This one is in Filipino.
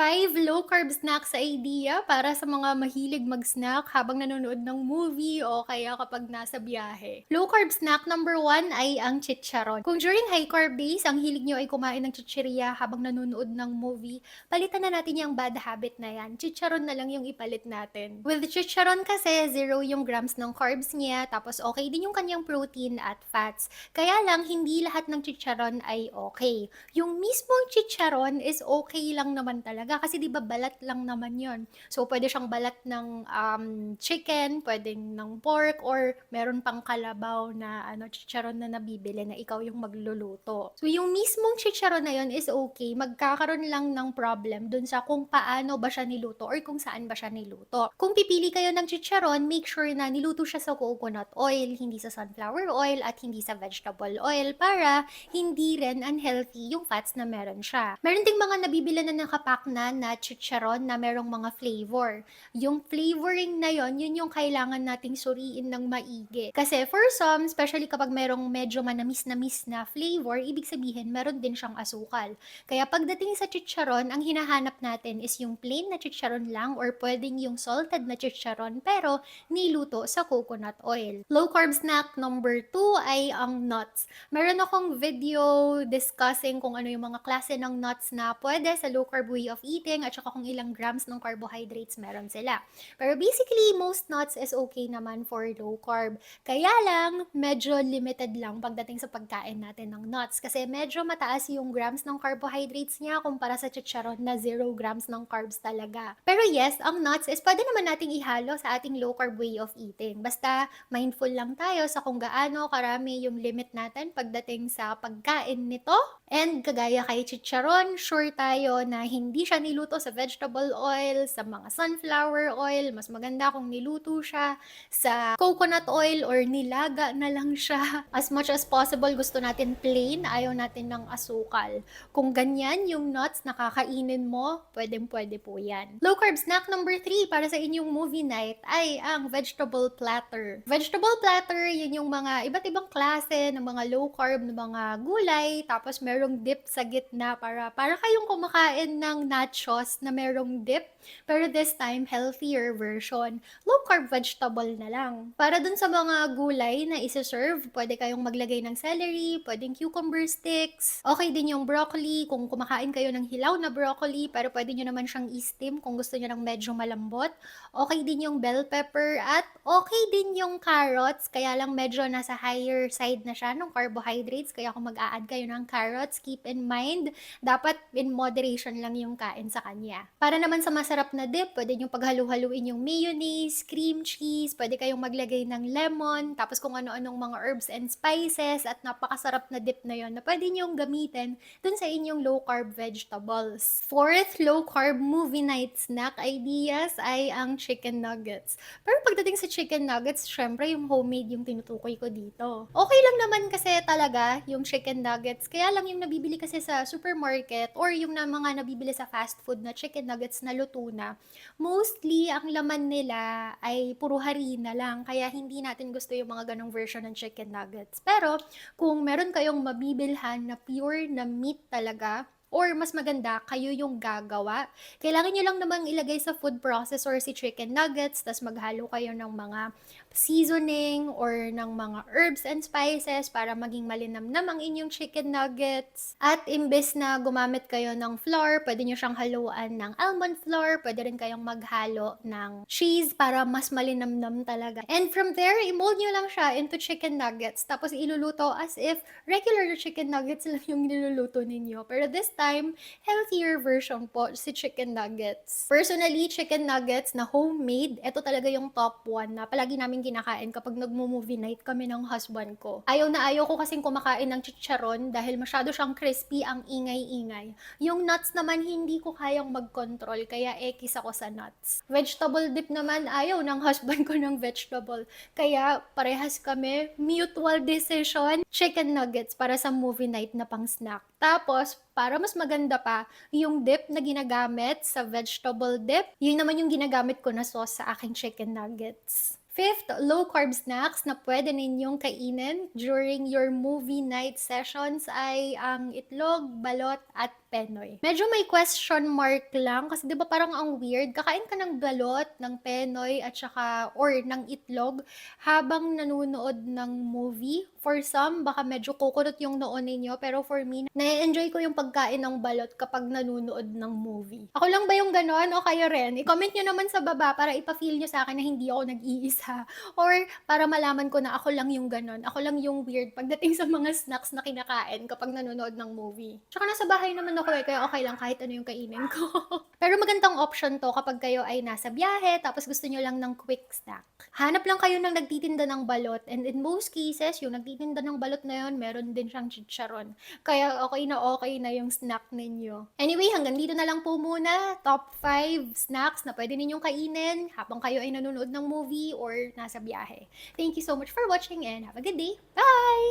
5 low-carb snacks idea para sa mga mahilig mag-snack habang nanonood ng movie o kaya kapag nasa biyahe. Low-carb snack number 1 ay ang chicharon. Kung during high-carb days, ang hilig nyo ay kumain ng chichirya habang nanonood ng movie, palitan na natin yung bad habit na yan. Chicharon na lang yung ipalit natin. With chicharon kasi, 0 yung grams ng carbs niya, tapos okay din yung kanyang protein at fats. Kaya lang, hindi lahat ng chicharon ay okay. Yung mismong chicharon is okay lang naman talaga kasi 'di ba balat lang naman 'yon. So pwede siyang balat ng chicken, pwedeng ng pork or meron pang kalabaw na chicharon na nabibili na ikaw yung magluluto. So yung mismong chicharon na 'yon is okay, magkakaroon lang ng problem dun sa kung paano ba siya niluto or kung saan ba siya niluto. Kung pipili kayo ng chicharon, make sure na niluto siya sa coconut oil, hindi sa sunflower oil at hindi sa vegetable oil para hindi rin unhealthy yung fats na meron siya. Meron ding mga nabibili na nakapack na chicharon na merong mga flavor. Yung flavoring na yon, yun yung kailangan nating suriin ng maigi. Kasi for some, especially kapag merong medyo manamis-namis na flavor, ibig sabihin meron din siyang asukal. Kaya pagdating sa chicharon, ang hinahanap natin is yung plain na chicharon lang or pwedeng yung salted na chicharon pero niluto sa coconut oil. Low carb snack number 2 ay ang nuts. Meron akong video discussing kung ano yung mga klase ng nuts na pwede sa low carb way of eating at saka kung ilang grams ng carbohydrates meron sila. Pero basically, most nuts is okay naman for low carb. Kaya lang, medyo limited lang pagdating sa pagkain natin ng nuts kasi medyo mataas yung grams ng carbohydrates niya kumpara sa chicharon na 0 grams ng carbs talaga. Pero yes, ang nuts is pwede naman nating ihalo sa ating low carb way of eating. Basta mindful lang tayo sa kung gaano karami yung limit natin pagdating sa pagkain nito. And kagaya kay chicharon, sure tayo na hindi siya niluto sa vegetable oil, sa mga sunflower oil. Mas maganda kung niluto siya sa coconut oil or nilaga na lang siya. As much as possible, gusto natin plain, ayaw natin ng asukal. Kung ganyan yung nuts na kakainin mo, pwedeng-pwede po yan. Low carb snack number 3 para sa inyong movie night ay ang vegetable platter. Vegetable platter, yun yung mga iba't ibang klase ng mga low carb na mga gulay, tapos merong dip sa gitna para kayong kumakain ng nachos na merong dip, pero this time healthier version. Low carb vegetable na lang. Para dun sa mga gulay na isa-serve, pwede kayong maglagay ng celery, pwedeng cucumber sticks. Okay din yung broccoli kung kumakain kayo ng hilaw na broccoli, pero pwede nyo naman siyang i-steam kung gusto nyo ng medyo malambot. Okay din yung bell pepper at okay din yung carrots, kaya lang medyo nasa higher side na siya ng carbohydrates, kaya kung mag-a-add kayo ng carrots, keep in mind, dapat in moderation lang yung kain sa kanya. Para naman sa masarap na dip, pwede nyo paghalu-haluin yung mayonnaise, cream cheese, pwede kayong maglagay ng lemon, tapos kung ano-anong mga herbs and spices, at napakasarap na dip na yon na pwede nyong gamitin dun sa inyong low carb vegetables. Fourth low carb movie night snack ideas ay ang chicken nuggets. Pero pagdating sa chicken nuggets, syempre yung homemade yung tinutukoy ko dito. Okay lang naman kasi talaga yung chicken nuggets, kaya lang yung nabibili kasi sa supermarket or yung mga nabibili sa fast food na chicken nuggets na luto na, mostly ang laman nila ay puro harina lang, kaya hindi natin gusto yung mga ganong version ng chicken nuggets. Pero kung meron kayong mabibilhan na pure na meat talaga, or mas maganda, kayo yung gagawa. Kailangan nyo lang namang ilagay sa food processor si chicken nuggets, tas maghalo kayo ng mga seasoning or ng mga herbs and spices para maging malinamnam ang inyong chicken nuggets. At imbes na gumamit kayo ng flour, pwede nyo siyang haluan ng almond flour, pwede rin kayong maghalo ng cheese para mas malinamnam talaga. And from there, i-mold nyo lang siya into chicken nuggets, tapos iluluto as if regular chicken nuggets lang yung niluluto ninyo. Pero this time, healthier version po si chicken nuggets. Personally, chicken nuggets na homemade, ito talaga yung top 1 na palagi namin kinakain kapag nagmo-movie night kami ng husband ko. Ayaw na ayaw ko kasing kumakain ng chicharon dahil masyado siyang crispy, ang ingay-ingay. Yung nuts naman, hindi ko kayang mag-control, kaya ekis ako sa nuts. Vegetable dip naman, ayaw ng husband ko ng vegetable. Kaya parehas kami, mutual decision, chicken nuggets para sa movie night na pang snack. Tapos, para mas maganda pa, yung dip na ginagamit sa vegetable dip, yun naman yung ginagamit ko na sauce sa aking chicken nuggets. Fifth, low-carb snacks na pwede ninyong kainin during your movie night sessions ay ang itlog, balot, at Penoy. Medyo may question mark lang kasi 'di ba parang ang weird, kakain ka ng balot, ng Penoy at saka or ng itlog habang nanonood ng movie. For some, baka medyo kukurot yung noo ninyo, pero for me, na-enjoy ko yung pagkain ng balot kapag nanonood ng movie. Ako lang ba yung ganon o kayo rin? I-comment nyo naman sa baba para ipa-feel nyo sa akin na hindi ako nag-iisa. Or para malaman ko na ako lang yung ganon. Ako lang yung weird pagdating sa mga snacks na kinakain kapag nanonood ng movie. Tsaka nasa bahay naman ako kaya okay lang kahit ano yung kainin ko. Pero magandang option to kapag kayo ay nasa biyahe tapos gusto nyo lang ng quick snack. Hanap lang kayo ng nagtitinda ng balot and in most cases, yung nagtitinda ng balot na yun, meron din siyang chicharon. Kaya okay na yung snack ninyo. Anyway, hanggang dito na lang po muna. Top 5 snacks na pwede ninyong kainin habang kayo ay nanonood ng movie or nasa biyahe. Thank you so much for watching and have a good day. Bye!